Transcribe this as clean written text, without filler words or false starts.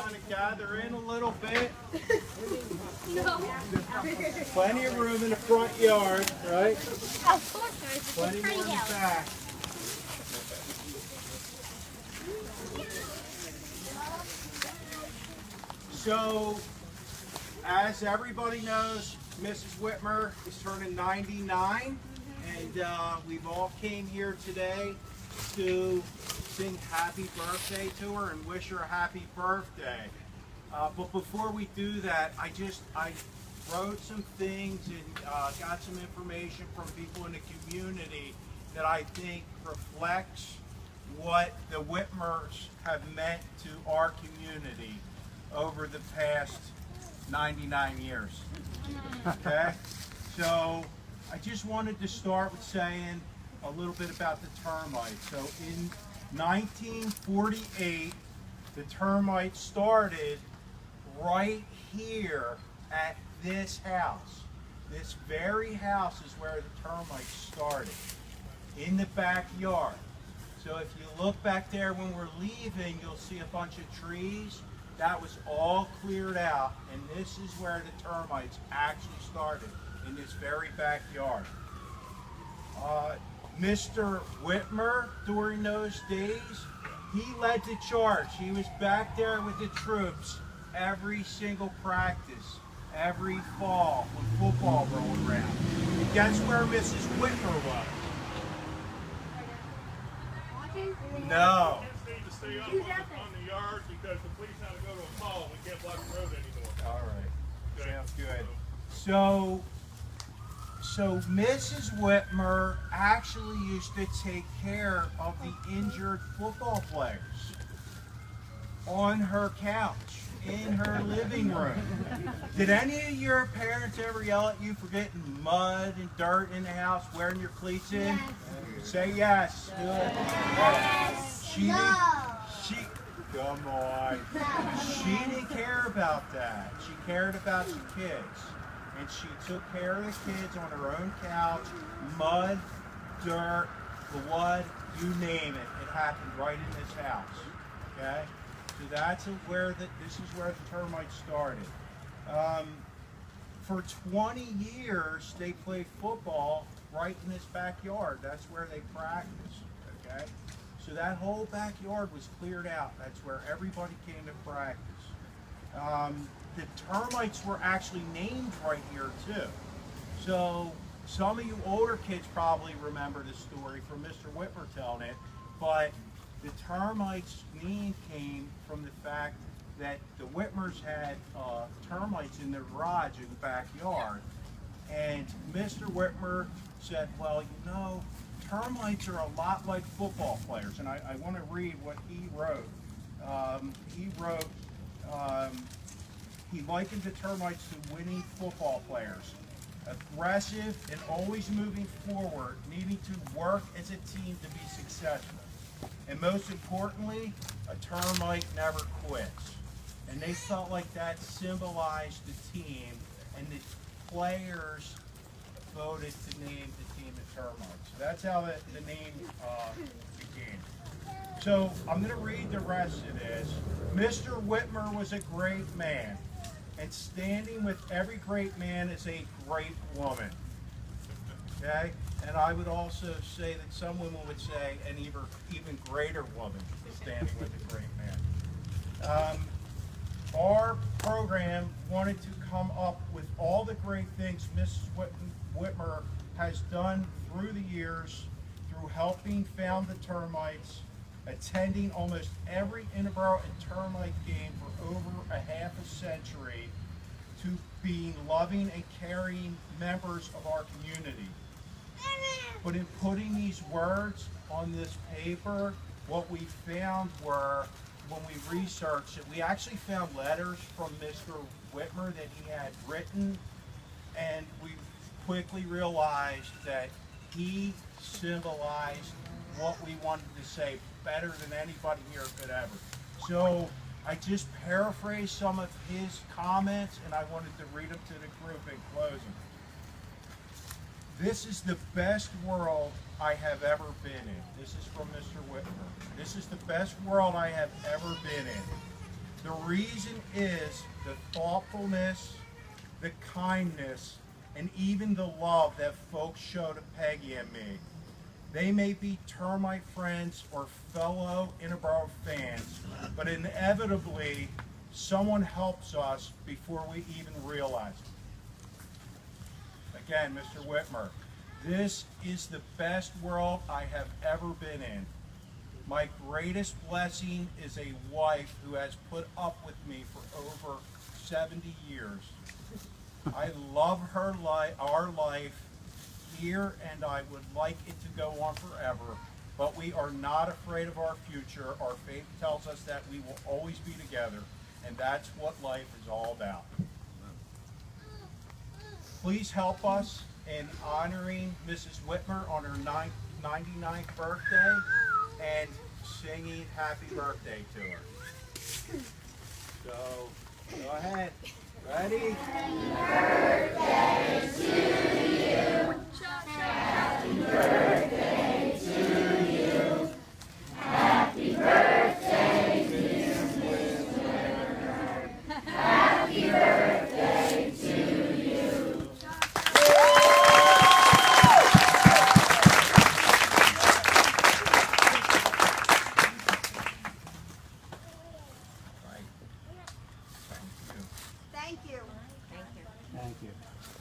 kind of gather in a little bit. Plenty of room in the front yard, right? Of course there's Plenty more in the back. So, as everybody knows, Mrs. Witmer is turning 99, and we've all came here today to sing happy birthday to her and wish her a happy birthday. But before we do that, I wrote some things and got some information from people in the community that I think reflects what the Witmers have meant to our community over the past 99 years. Okay? So I just wanted to start with saying a little bit about the termites. So in 1948, the termites started right here at this house. This very house is where the termites started, in the backyard. So if you look back there when we're leaving, you'll see a bunch of trees. That was all cleared out, and this is where the termites actually started, in this very backyard. Mr. Witmer, during those days, he led the charge. He was back there with the troops every single practice, every fall when football rolled around. And guess where Mrs. Witmer was? No. Need to stay up on the yard because the police had to go to a call. We can't block the road anymore. All right. Okay. Sounds good. So Mrs. Witmer actually used to take care of the injured football players on her couch, in her living room. Did any of your parents ever yell at you for getting mud and dirt in the house, wearing your cleats in? Yes. Say yes. Good. Yes. Come on. She didn't care about that. She cared about the kids. And she took care of the kids on her own couch, mud, dirt, blood, you name it. It happened right in this house. Okay? So that's where this is where the termites started. For 20 years, they played football right in this backyard. That's where they practiced. Okay? So that whole backyard was cleared out. That's where everybody came to practice. The termites were actually named right here too. So some of you older kids probably remember the story from Mr. Witmer telling it, but the termites name came from the fact that the Witmers had termites in their garage in the backyard. And Mr. Witmer said, well, you know, termites are a lot like football players. And I want to read what he wrote. He likened the termites to winning football players. Aggressive and always moving forward, needing to work as a team to be successful. And most importantly, a termite never quits. And they felt like that symbolized the team, and the players voted to name the team the Termites. So that's how the name began. So I'm going to read the rest of this. Mr. Witmer was a great man, and standing with every great man is a great woman. Okay? And I would also say that some women would say an even greater woman is standing with a great man. Our program wanted to come up with all the great things Mrs. Witmer has done through the years, through helping found the Termites, attending almost every Interboro and Termite game for over a half a century, to being loving and caring members of our community. But in putting these words on this paper, what we found were, when we researched it, we actually found letters from Mr. Witmer that he had written, and we quickly realized that he symbolized what we wanted to say better than anybody here could ever. So I just paraphrased some of his comments, and I wanted to read them to the group in closing. This is the best world I have ever been in. This is from Mr. Witmer. This is the best world I have ever been in. The reason is the thoughtfulness, the kindness, and even the love that folks show to Peggy and me. They may be termite friends or fellow Interboro fans, but inevitably, someone helps us before we even realize it. Again, Mr. Witmer, this is the best world I have ever been in. My greatest blessing is a wife who has put up with me for over 70 years. I love her our life here, and I would like it to go on forever, but we are not afraid of our future. Our faith tells us that we will always be together, and that's what life is all about. Please help us in honoring Mrs. Witmer on her 99th birthday and singing happy birthday to her. So, go ahead. Ready?